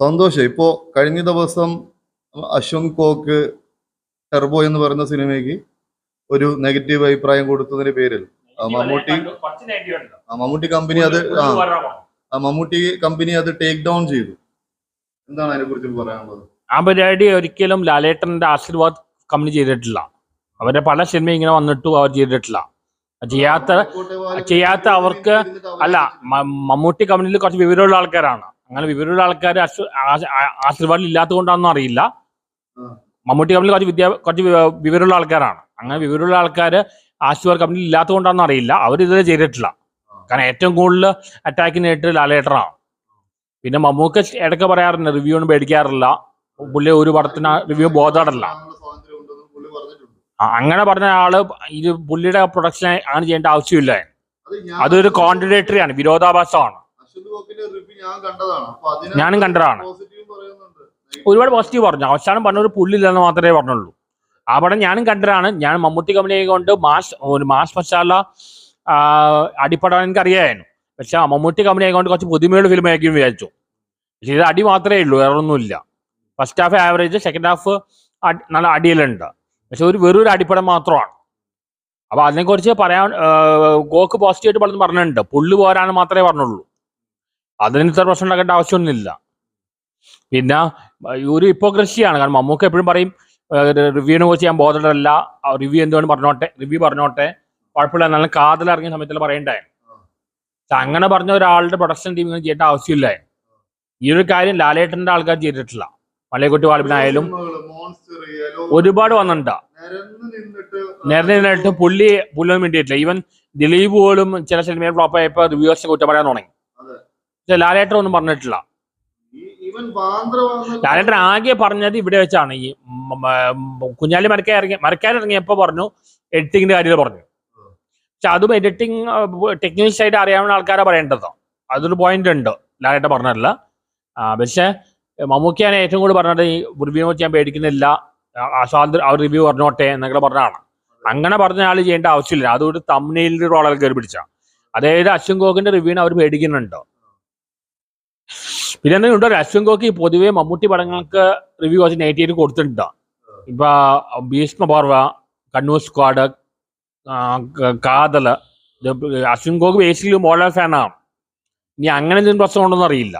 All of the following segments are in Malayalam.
സന്തോഷം. ഇപ്പോ കഴിഞ്ഞ ദിവസം അശ്വന്ത് കോക്ക് ടെർബോ എന്ന് പറയുന്ന സിനിമയ്ക്ക് ഒരു നെഗറ്റീവ് അഭിപ്രായം കൊടുത്തതിന്റെ പേരിൽ മമ്മൂട്ടി കമ്പനി അത് ടേക്ക് ഡൗൺ ചെയ്തു. എന്താണ് അതിനെ കുറിച്ച് പറയാനുള്ളത്? ആ പരിപാടി ഒരിക്കലും ലാലേട്ടന്റെ ആശീർവാദ് കമ്പനി ചെയ്തിട്ടില്ല. അവരുടെ പല സിനിമ ഇങ്ങനെ വന്നിട്ടും അവർ ചെയ്തിട്ടില്ല. ചെയ്യാത്ത അവർക്ക് അല്ല, മമ്മൂട്ടി കമ്പനിയിൽ കുറച്ച് വിവരമുള്ള ആൾക്കാരാണ്. അങ്ങനെ വിവരമുള്ള ആൾക്കാർ ആശീർവാദിൽ ഇല്ലാത്തത് കൊണ്ടാണെന്നും അറിയില്ല. മമ്മൂട്ടി കമ്പനിയിൽ കുറച്ച് വിവരമുള്ള ആൾക്കാരാണ്. അങ്ങനെ വിവരമുള്ള ആൾക്കാർ ആശീർവാദ് കമ്പനിയിൽ ഇല്ലാത്തത് കൊണ്ടാണെന്നും അറിയില്ല. അവരിതുവരെ ചെയ്തിട്ടില്ല. കാരണം ഏറ്റവും കൂടുതൽ അറ്റാക്ക് നേരിട്ട് ലാലേട്ടനാണ്. പിന്നെ മമ്മൂക്ക ഇടയ്ക്ക് പറയാറുണ്ട് റിവ്യൂ ഒന്നും പേടിക്കാറില്ല, പുള്ളി ഒരു പടത്തിന് റിവ്യൂ ബോധമല്ല. അങ്ങനെ പറഞ്ഞ ആള് ഇത് പുള്ളിയുടെ പ്രൊഡക്ഷൻ ആണ് ചെയ്യേണ്ട ആവശ്യമില്ല. അതൊരു കോൺട്രഡിക്ടറി ആണ്, വിരോധാഭാസമാണ്. ഞാനും കണ്ടതാണ്. ഒരുപാട് പോസിറ്റീവ് പറഞ്ഞു. അവസാനം പറഞ്ഞൊരു പുള്ളില്ലെന്ന് മാത്രമേ പറഞ്ഞുള്ളൂ. ആ പടം ഞാനും കണ്ടതാണ്. ഞാൻ മമ്മൂട്ടി കമ്പനിയെ കൊണ്ട് മാസ് മസാല അടിപ്പടം എനിക്ക് അറിയാമായിരുന്നു. പക്ഷെ മമ്മൂട്ടി കമ്പനിയെ കൊണ്ട് കുറച്ച് പുതുമയുള്ള ഫിലിം ആയിരിക്കും വിചാരിച്ചു. പക്ഷെ ഇത് അടി മാത്രമേ ഉള്ളൂ, വേറെ ഒന്നുമില്ല. First half average, second half നല്ല അടിയിലുണ്ട്. പക്ഷെ വെറൊരു അടിപ്പടം മാത്രമാണ്. അപ്പൊ അതിനെക്കുറിച്ച് പറയാൻ ഗോക്ക് പോസിറ്റീവായിട്ട് പലതും പറഞ്ഞിട്ടുണ്ട്. പുള്ളി പോരാന്ന് മാത്രമേ പറഞ്ഞുള്ളൂ. അതിന് ഇത്ര പ്രശ്നം ഉണ്ടാക്കേണ്ട ആവശ്യമൊന്നുമില്ല. പിന്നെ ഒരു ഹിപ്പോക്രസിയാണ്. കാരണം മമ്മൂക്ക എപ്പോഴും പറയും റിവ്യൂവിനെ കുറിച്ച് ഞാൻ ബോധമല്ല, റിവ്യൂ എന്തുകൊണ്ട് പറഞ്ഞോട്ടെ കുഴപ്പമില്ല, എന്നാലും കാതലിറങ്ങിയ സമയത്തിൽ പറയണ്ടായിരുന്നു. അങ്ങനെ പറഞ്ഞ ഒരാളുടെ പ്രൊഡക്ഷൻ ടീം ഇങ്ങനെ ചെയ്യേണ്ട ആവശ്യമില്ല. ഈ ഒരു കാര്യം ലാലേട്ടന്റെ ആൾക്കാർ ചെയ്തിട്ടില്ല. മലയക്കുട്ടി വാൽബിനായാലും ഒരുപാട് വന്നിട്ടുണ്ട്. നേരത്തെ നിന്നിട്ട് പുള്ളിയൊന്നും വേണ്ടിയിട്ടില്ല. ഈവൻ ദിലീപ് പോലും ചില സിനിമയിൽ ഫ്ലോപ്പ് ആയപ്പോൾ റിവ്യൂസിനെ കുറ്റം പറയാൻ തുടങ്ങി. പക്ഷെ ലാലേട്ടൻ ഒന്നും പറഞ്ഞിട്ടില്ല. ലാലേട്ടൻ ആകെ പറഞ്ഞത് ഇവിടെ വെച്ചാണ്. ഈ കുഞ്ഞാലി മരക്കാർ ഇറങ്ങിയപ്പോൾ പറഞ്ഞു എഡിറ്റിങ്ങിന്റെ കാര്യത്തിൽ പറഞ്ഞു. പക്ഷെ അതും എഡിറ്റിംഗ് ടെക്നിക്കൽ സൈഡ് അറിയാവുന്ന ആൾക്കാരെ പറയേണ്ടത്. അതൊരു പോയിന്റ് ഉണ്ട്, ലാലേട്ടൻ പറഞ്ഞിട്ടില്ല. പക്ഷെ മമ്മൂക്കിയാണ് ഏറ്റവും കൂടുതൽ പറഞ്ഞത് ഈ റിവ്യൂ വെച്ച് ഞാൻ പേടിക്കുന്നില്ല, അവർ റിവ്യൂ പറഞ്ഞോട്ടെ എന്നൊക്കെ പറഞ്ഞതാണ്. അങ്ങനെ പറഞ്ഞ ആൾ ചെയ്യേണ്ട ആവശ്യമില്ല. അതൊരു തംബ്നെയിലിന്റെ റോളൊക്കെ കയറി പിടിച്ച. അതായത് അശ്വന്ത് കോക്കിന്റെ റിവ്യൂവിന് അവർ പേടിക്കുന്നുണ്ട്. പിന്നെ എന്തെങ്കിലും ഉണ്ടോ? അശ്വന്ത് കോക്ക് പൊതുവെ മമ്മൂട്ടി പടങ്ങൾക്ക് റിവ്യൂ കുറച്ച് നെഗറ്റീവ് കൊടുത്തിട്ടുണ്ട്. ഇപ്പൊ ഭീഷ്മപർവ, കണ്ണൂർ സ്ക്വാഡ്, കാതല്. അശ്വന്ത് കോക്ക് ബേസിക്കലി മോഡൽ ഫാനാണ്. ഇനി അങ്ങനെ എന്തെങ്കിലും പ്രശ്നം ഉണ്ടോന്ന് അറിയില്ല.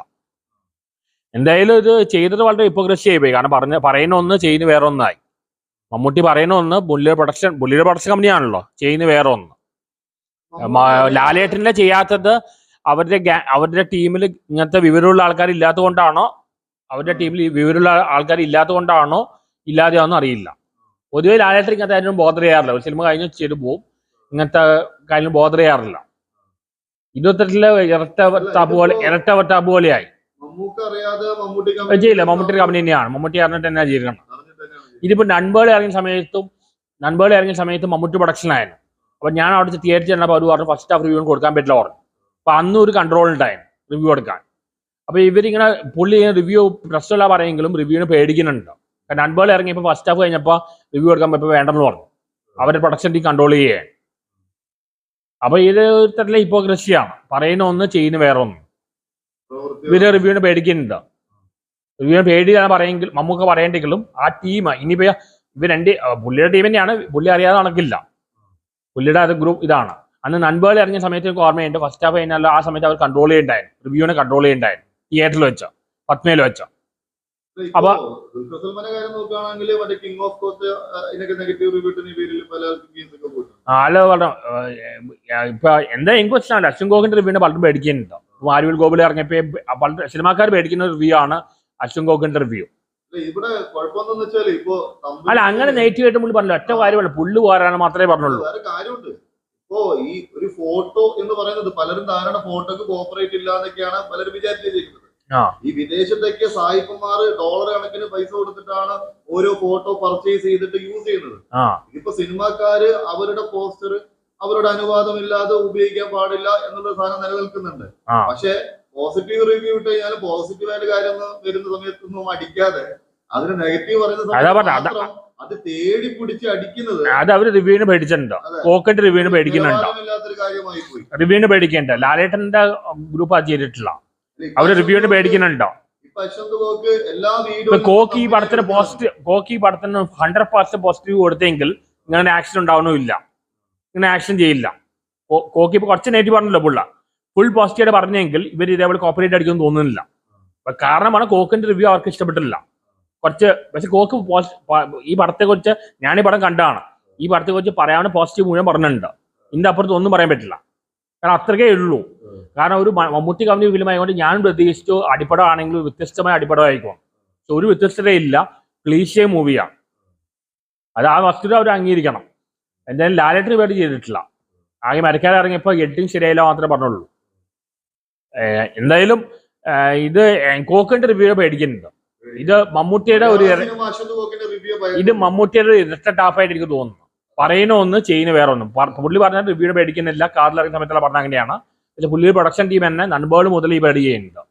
എന്തായാലും ഇത് ചെയ്തത് വളരെ ഹിപ്പോക്രസി ആയി പോയി. കാരണം പറയുന്ന ഒന്ന് ചെയ്യുന്ന വേറെ ഒന്നായി. മമ്മൂട്ടി പറയുന്ന ഒന്ന്, പുള്ളിയുടെ പ്രൊഡക്ഷൻ കമ്പനിയാണല്ലോ, ചെയ്യുന്ന വേറെ ഒന്ന്. ലാലേട്ടന്റെ ചെയ്യാത്തത് അവരുടെ ടീമിൽ ഇങ്ങനത്തെ വിവരമുള്ള ആൾക്കാർ ഇല്ലാത്തത് കൊണ്ടാണോ, അവരുടെ ടീമിൽ വിവരമുള്ള ആൾക്കാർ ഇല്ലാത്തത് കൊണ്ടാണോ ഇല്ലാതെയാണെന്നും അറിയില്ല. പൊതുവെ ലാലേട്ടൻ ഇങ്ങനത്തെ കാര്യം ബോധർ ചെയ്യാറില്ല. ഒരു സിനിമ കഴിഞ്ഞ് ചെയ്ത് പോവും, ഇങ്ങനത്തെ കാര്യം ബോധർ ചെയ്യാറില്ല. ഇരുപത്തെട്ടില് ഇരട്ട പോലെയായി. ചെയ്യില്ല, മമ്മൂട്ടി കമ്പനി തന്നെയാണ്. മമ്മൂട്ടി അറിഞ്ഞിട്ട് തന്നെ ചെയ്യണം. ഇതിപ്പോ നൻപേളി ഇറങ്ങിയ സമയത്തും മമ്മൂട്ടി പ്രൊഡക്ഷനായിരുന്നു. അപ്പൊ ഞാൻ അവിടെ തിയേറ്ററിൽ ചെന്നപ്പോൾ അവർ പറഞ്ഞു ഫസ്റ്റ് ഹാഫ് റിവ്യൂ കൊടുക്കാൻ പറ്റില്ല പറഞ്ഞു. അപ്പൊ അന്നും ഒരു കൺട്രോൾ ഉണ്ടായിരുന്നു റിവ്യൂ കൊടുക്കാൻ. അപ്പൊ ഇവരിങ്ങനെ പുള്ളി റിവ്യൂ പ്രശ്നമില്ല പറയെങ്കിലും റിവ്യൂവിന് പേടിക്കുന്നുണ്ട്. കാരണം നൻപേളി ഇറങ്ങിയപ്പോൾ ഫസ്റ്റ് ഹാഫ് കഴിഞ്ഞപ്പോൾ റിവ്യൂ കൊടുക്കാൻ പറ്റുമ്പോൾ വേണ്ടെന്ന് പറഞ്ഞു. അവരുടെ പ്രൊഡക്ഷൻ ടീം കൺട്രോൾ ചെയ്യുകയാണ്. അപ്പൊ ഇത് ഒരു തരത്തിലെ ഹിപ്പോക്രസിയാണ്. പറയുന്ന ഒന്ന്, ചെയ്യുന്ന വേറെ ഒന്ന്. ഇവര് റിവ്യൂവിനെ പേടിക്കുന്നുണ്ട്. റിവ്യൂവിനെ പേടിയാണ് പറയെങ്കിൽ മമ്മൂക്ക പറയേണ്ടെങ്കിലും ആ ടീം ഇനിയിപ്പോ പുള്ളിയുടെ ടീം തന്നെയാണ്. പുള്ളി അറിയാതെ നടക്കില്ല. പുള്ളിയുടെ അത് ഗ്രൂപ്പ് ഇതാണ്. അന്ന് നൻപേളി ഇറങ്ങിയ സമയത്ത് എനിക്ക് ഓർമ്മയുണ്ട്. ഫസ്റ്റ് ഹാഫ് കഴിഞ്ഞാൽ ആ സമയത്ത് അവർ കൺട്രോൾ ചെയ്യണ്ടായിരുന്നു, റിവ്യൂവിനെ കൺട്രോൾ ചെയ്യണ്ടായിരുന്നു. തിയേറ്ററിൽ വെച്ച പത്മയിൽ വെച്ച. അപ്പൊ ഇപ്പൊ എന്താ എനിക്ക് പ്രശ്നമാണ്, അശ്വന്ത് കോക്കിന്റെ റിവ്യൂവിനെ പലരും പേടിക്കുന്നുണ്ട്. മാരുവിൽ ഗോകുൽ ഇറങ്ങിയപ്പോ സിനിമാക്കാർ പേടിക്കുന്ന റിവ്യൂ ആണ് അശ്വന്ത് കോക്കിന്റെ റിവ്യൂ. അല്ല, അങ്ങനെ നെഗറ്റീവ് ആയിട്ട് പുള്ളി പറഞ്ഞില്ല. ഒറ്റ കാര്യമല്ല, പുള്ളി പോരാണ് മാത്രമേ പറഞ്ഞുള്ളൂ. ഇപ്പോ ഈ ഒരു ഫോട്ടോ എന്ന് പറയുന്നത് പലരും ധാരണ ഫോട്ടോക്ക് കോപ്പറേറ്റ് ഇല്ല എന്നൊക്കെയാണ് പലരും വിചാരിച്ചിരിക്കുന്നത്. ഈ വിദേശത്തേക്ക് സായിപ്പന്മാർ ഡോളർ കണക്കിന് പൈസ കൊടുത്തിട്ടാണ് ഓരോ ഫോട്ടോ പർച്ചേസ് ചെയ്തിട്ട് യൂസ് ചെയ്യുന്നത്. ഇതിപ്പോ സിനിമാക്കാര് അവരുടെ പോസ്റ്റർ അവരുടെ അനുവാദമില്ലാതെ ഉപയോഗിക്കാൻ പാടില്ല എന്നുള്ള സാധനം നിലനിൽക്കുന്നുണ്ട്. പക്ഷെ പോസിറ്റീവ് റിവ്യൂ ഇട്ട് കഴിഞ്ഞാൽ പോസിറ്റീവായിട്ട് കാര്യം വരുന്ന സമയത്തൊന്നും അടിക്കാതെ അതിന് നെഗറ്റീവ് പറയുന്നത് അത് തേടി പിടിച്ച് അടിക്കുന്നത്. അത് അവര് റിവ്യൂവിന് പേടിച്ചിട്ടുണ്ടോ? കോക്കറ്റ് റിവ്യൂവിന് പേടിക്കുന്നുണ്ടോ? റിവ്യൂവിന് പേടിക്കണ്ട. ലാലേട്ടന്റെ ഗ്രൂപ്പ് അത് ചെയ്തിട്ടില്ല. അവര് റിവ്യൂവിന് പേടിക്കുന്നുണ്ടോ? ഇപ്പൊ അശ്വന്ത് കോക്ക് എല്ലാ ഇപ്പൊ കോക്ക് ഈ പടത്തിന് 100% പോസിറ്റീവ് കൊടുത്തെങ്കിൽ ഇങ്ങനെ ആക്ഷൻ ഉണ്ടാവണമില്ല, ഇങ്ങനെ ആക്ഷൻ ചെയ്യില്ല. കോക്ക് ഇപ്പൊ കുറച്ച് നെഗറ്റീവ് പറഞ്ഞല്ലോ പുള്ള, ഫുൾ പോസിറ്റീവ് പറഞ്ഞെങ്കിൽ ഇവർ ഇതേപോലെ കോപ്പറേറ്റ് അടിക്കുമെന്ന് തോന്നുന്നില്ല. കാരണമാണ് കോക്കിന്റെ റിവ്യൂ അവർക്ക് ഇഷ്ടപ്പെട്ടില്ല കുറച്ച്. പക്ഷെ കോക്ക് ഈ പടത്തെ കുറിച്ച്, ഞാൻ ഈ പടം കണ്ടാണ്, ഈ പടത്തെ കുറിച്ച് പറയാവുന്ന പോസിറ്റീവ് മുഴുവൻ പറഞ്ഞിട്ടുണ്ട്. ഇതിന്റെ അപ്പുറത്ത് ഒന്നും പറയാൻ പറ്റില്ല, കാരണം അത്രക്കേ ഉള്ളൂ. കാരണം ഒരു മമ്മൂട്ടി കമ്പനി ഫിലിമായതുകൊണ്ട് ഞാൻ പ്രതീക്ഷിച്ചു അടിപ്പടം ആണെങ്കിലും വ്യത്യസ്തമായ അടിപ്പടമായിരിക്കും. പക്ഷെ ഒരു വ്യത്യസ്തതയില്ല, ക്ലീശേ മൂവിയാണ്. അത് ആ വസ്തുത അവർ അംഗീകരിക്കണം. എന്തായാലും ലാലേട്ടന് വേണ്ടി ചെയ്തിട്ടില്ല. ആകെ മരക്കാരെ ഇറങ്ങിയപ്പോൾ എഡിറ്റിംഗ് ശരിയായില്ല മാത്രമേ പറഞ്ഞുള്ളൂ. എന്തായാലും ഇത് കോക്കിന്റെ റിവ്യൂ പേടിക്കുന്നുണ്ട്. ഇത് മമ്മൂട്ടിയുടെ ഒരു ഇരട്ട ടാപ്പായിട്ട് എനിക്ക് തോന്നുന്നു. പറയുന്ന ഒന്ന് ചെയ്യുന്ന വേറെ ഒന്നും. പുള്ളി പറഞ്ഞാൽ റിവ്യൂടെ പേടിക്കുന്നില്ല, കാറിൽ ഇറങ്ങിയ സമയത്തുള്ള പറഞ്ഞ അങ്ങനെയാണ്. പക്ഷെ പുള്ളി പ്രൊഡക്ഷൻ ടീം തന്നെ നൻപേൾ മുതൽ ഈ പരിപാടി ചെയ്യുന്നുണ്ട്.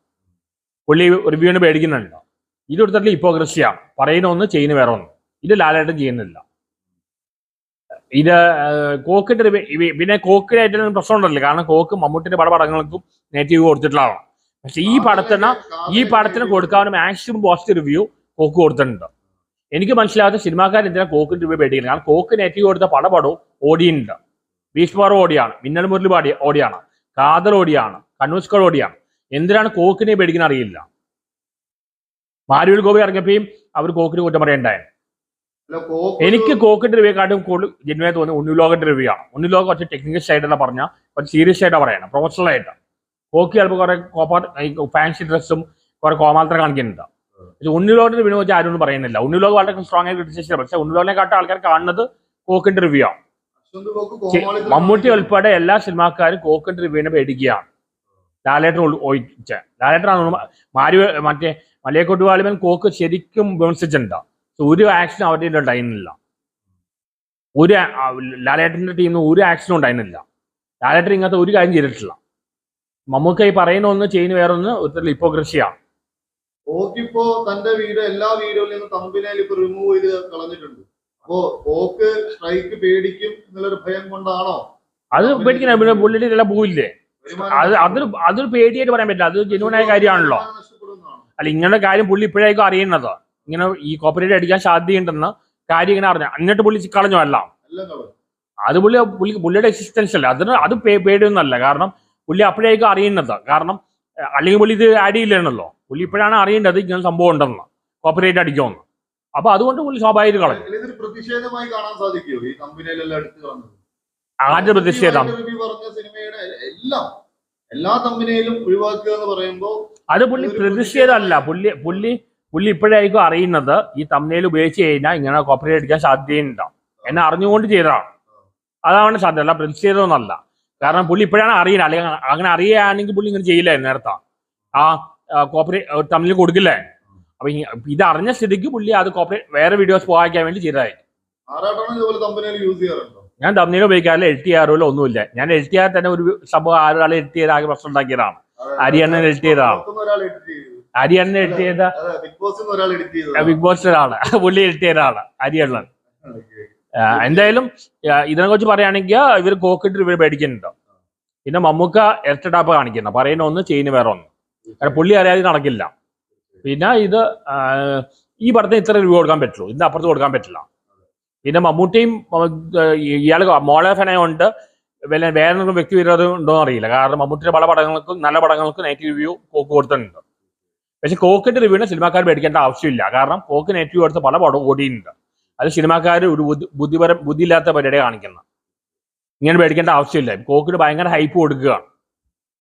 പുള്ളി റിവ്യൂവിന് പേടിക്കുന്നുണ്ട്. ഇത് എടുത്തിട്ട് ഹിപ്പോക്രസിയാണ്, പറയുന്ന ഒന്ന് ചെയ്യുന്ന വേറെ ഒന്നും. ഇത് ലാലേട്ടൻ ചെയ്യുന്നില്ല. ഇത് കോക്കിന്റെ പിന്നെ കോക്കിനായിട്ട് പ്രശ്നം ഉണ്ടല്ലോ, കാരണം കോക്ക് മമ്മൂട്ടിന്റെ പല പടങ്ങൾക്കും നെഗറ്റീവ് കൊടുത്തിട്ടുള്ളതാണ്. പക്ഷെ ഈ പടത്തിന് കൊടുക്കാവുന്ന മാക്സിമം പോസിറ്റീവ് റിവ്യൂ കോക്ക് കൊടുത്തിട്ടുണ്ട്. എനിക്ക് മനസ്സിലാവാത്ത സിനിമാക്കാർ എന്തിനാ കോക്കിന്റെ റിവ്യൂ പേടിക്കുന്നത്? കാരണം കോക്ക് നെഗറ്റീവ് കൊടുത്ത പല പടവും ഓടിയുണ്ട്. ഭീഷ്മർ ഓടിയാണ്, മിന്നൽ മുരളി ഓടിയാണ്, കാതർ ഓടിയാണ്, കണ്ണൂസ്കർ ഓടിയാണ്. എന്തിനാണ് കോക്കിനെ പേടിക്കുന്ന അറിയില്ല. മാരുവിൽ ഗോപി ഇറങ്ങിയപ്പോഴും അവർ കോക്കിന് കുറ്റം പറയണ്ടായിരുന്നു. എനിക്ക് കോക്കിന്റെ റിവ്യൂ കാട്ടും കൂടുതൽ ജെന്യുവായി തോന്നി ഉണ്ണിലോകന്റെ റിവ്യൂ ആണ്. ഉണ്ണിലോകം കുറച്ച് ടെക്നിക്കൽ സൈഡല്ല പറഞ്ഞാൽ കുറച്ച് സീരിയസ് ആയിട്ടാണ് പറയണം, പ്രൊഫഷണൽ ആയിട്ട്. കോക്കി ചിലപ്പോൾ കുറെ ഫാൻസി ഡ്രസ്സും കുറെ കോമാന്തരം കാണിക്കുന്നുണ്ട്. പക്ഷെ ഉണ്ണിലോകന്റെ റിവ്യൂ വെച്ചാൽ ആരും ഒന്നും പറയുന്നില്ല. ഉണ്ണിലോകം വളരെ സ്ട്രോങ് ആയി ക്രിറ്റിസൈസ്, പക്ഷെ ഉണ്ണിലോകനെ കാട്ട ആൾക്കാർ കാണുന്നത് കോക്കിന്റെ റിവ്യൂ ആണ്. മമ്മൂട്ടി ഉൾപ്പെടെ എല്ലാ സിനിമാക്കാരും കോക്കിന്റെ റിവ്യൂവിനെ പേടിക്കുകയാണ്. ലാലേട്ടൻ ഒഴിച്ച ലാലേട്ടനാണ് മറ്റേ മലയക്കോട്ട് വാലിബൻ കോക്ക് ശരിക്കും വിമർശിച്ചിട്ടുണ്ട്. ഒരു ആക്ഷൻ അവരുടെ ഉണ്ടായിരുന്നില്ല. ലാലേട്ടന്റെ ടീമിന് ഒരു ആക്ഷനും ഉണ്ടായിരുന്നില്ല. ലാലേട്ടൻ ഇങ്ങനത്തെ ഒരു കാര്യം ചെയ്തിട്ടില്ല. മമ്മൂക്ക ഈ പറയുന്ന ഒന്ന് ചെയ്യുന്ന വേറൊന്ന് ഒരു ഹിപ്പോക്രസിയാണ്. ഓക്കിപ്പോ തന്റെ എല്ലാ വീഡിയോയിൽ നിന്ന് തമ്പിനേൽ ഇപ്പൊ റിമൂവ് ചെയ്ത് കളഞ്ഞിട്ടുണ്ട്. അപ്പോ ഓക്ക് സ്ട്രൈക്ക് പേടിക്കും എന്നുള്ളൊരു ഭയം കൊണ്ടാണോ? അത് പേടിക്കുന്ന പിന്നെ പുള്ളിയുടെ ഇതെല്ലാം പോയില്ലേ? അതൊരു പേടിയായിട്ട് പറയാൻ പറ്റില്ല. അത് ജെന്യൂനായ കാര്യമാണല്ലോ. അല്ല, ഇങ്ങനെ കാര്യം പുള്ളി ഇപ്പോഴേക്കും അറിയുന്നത്. ഇങ്ങനെ ഈ കോപ്പറേറ്റ് അടിക്കാൻ സാധ്യതയുണ്ടെന്ന് കാര്യം ഇങ്ങനെ അറിഞ്ഞ എന്നിട്ട് പുള്ളി കളഞ്ഞോ? അല്ല, അത് പുള്ളിയുടെ എക്സിസ്റ്റൻസ് അല്ല. അത് പേടിയൊന്നുമല്ല. കാരണം പുള്ളി അപ്പോഴേക്കും അറിയുന്നത്. കാരണം അല്ലെങ്കിൽ പുള്ളി ഇത് ആഡ് ചെയ്യില്ലല്ലോ. പുള്ളി ഇപ്പോഴാണ് അറിയേണ്ടത് ഇങ്ങനെ സംഭവം ഉണ്ടെന്ന്, കോപ്പറേറ്റ് അടിക്കുമെന്ന്. അപ്പൊ അതുകൊണ്ട് പുള്ളി സ്വാഭാവികം കളഞ്ഞു. പ്രതിഷേധമായി കാണാൻ സാധിക്കുമോ ഈ കമ്പനിയിലെല്ലാം എടുത്തു കളഞ്ഞത്? ആദ്യ പ്രതിഷേധം പറഞ്ഞ സിനിമയുടെ എല്ലാ കമ്പനിയിലും ഒഴിവാക്കുക എന്ന് പറയുമ്പോൾ അത് പുള്ളി പ്രതിഷേധമല്ല. പുള്ളി ഇപ്പോഴായിരിക്കും അറിയുന്നത് ഈ തമ്മിൽ ഉപയോഗിച്ച് കഴിഞ്ഞാൽ ഇങ്ങനെ കോപ്പറേറ്റ് അടിക്കാൻ സാധ്യതയുണ്ടാവും എന്നെ അറിഞ്ഞുകൊണ്ട് ചെയ്തതാണ്. അതാണ് സാധ്യത, അല്ല പ്രതിഷേധമൊന്നല്ല. കാരണം പുള്ളി ഇപ്പോഴാണ് അറിയുന്നത്. അല്ലെങ്കിൽ അങ്ങനെ അറിയുകയാണെങ്കിൽ പുള്ളി ഇങ്ങനെ ചെയ്യില്ലായിരുന്നു നേരത്തെ. ആ കോപ്പറേറ്റ് തമ്മിൽ കൊടുക്കില്ലേ? അപ്പൊ ഇത് അറിഞ്ഞ സ്ഥിതിക്ക് പുള്ളി അത് കോപ്പറേറ്റ് വേറെ വീഡിയോസ് പോകാൻ വേണ്ടി ചെയ്തതായിരിക്കും. ഞാൻ തമ്മിൽ ഉപയോഗിക്കാറില്ല, എഡിറ്റ് ചെയ്യാറില്ല, ഒന്നുമില്ല. ഞാൻ എഡിറ്റ് ചെയ്യാൻ തന്നെ ഒരു സംഭവം ആളുകളെ എഡിറ്റ് ചെയ്ത് ആകെ പ്രശ്നം ഉണ്ടാക്കിയതാണ്. അരിയണ്ണൻ എഡിറ്റ് ചെയ്തതാണ്. അരിയണ്ണൻ എഡിറ്റ് ചെയ്ത ബിഗ് ബോസ് ഒരാള്, പുള്ളി എഡിറ്റ് ചെയ്തതാണ് അരിയണ്ണൻ. എന്തായാലും ഇതിനെ കുറിച്ച് പറയുകയാണെങ്കിൽ ഇവർ കോക്കിട്ട് ഇവർ പേടിക്കുന്നുണ്ട്. പിന്നെ മമ്മൂക്ക ഇരട്ട ടാപ്പ് കാണിക്കുന്ന പറയുന്ന ഒന്ന് ചെയ്യുന്ന വേറെ ഒന്ന്. കാരണം പുള്ളി അറിയാതെ നടക്കില്ല. പിന്നെ ഇത് ഈ പടത്തിന് ഇത്ര റിവ്യൂ കൊടുക്കാൻ പറ്റുള്ളൂ, ഇതിന്റെ അപ്പുറത്ത് കൊടുക്കാൻ പറ്റില്ല. പിന്നെ മമ്മൂട്ടിയും ഇയാൾ മോളെ ഫനായുണ്ട്, വേറെ എന്തെങ്കിലും വ്യക്തി വിരോധം ഉണ്ടോ എന്ന് അറിയില്ല. കാരണം മമ്മൂട്ടിയുടെ പല പടങ്ങൾക്കും നല്ല പടങ്ങൾക്കും നെഗറ്റീവ് റിവ്യൂ കോക്ക് കൊടുത്തിട്ടുണ്ട്. പക്ഷെ കോക്കിന്റെ റിവ്യൂവിനെ സിനിമാക്കാർ പേടിക്കേണ്ട ആവശ്യമില്ല. കാരണം കോക്ക് നെഗറ്റീവ് കൊടുത്ത പല പടവും ഓടിയിട്ടുണ്ട്. അത് സിനിമാക്കാർ ഒരു ബുദ്ധിയില്ലാത്ത പരിപാടിയെ കാണിക്കുന്നത്. ഇങ്ങനെ പേടിക്കേണ്ട ആവശ്യമില്ല. കോക്കിന് ഭയങ്കര ഹൈപ്പ് കൊടുക്കുകയാണ്.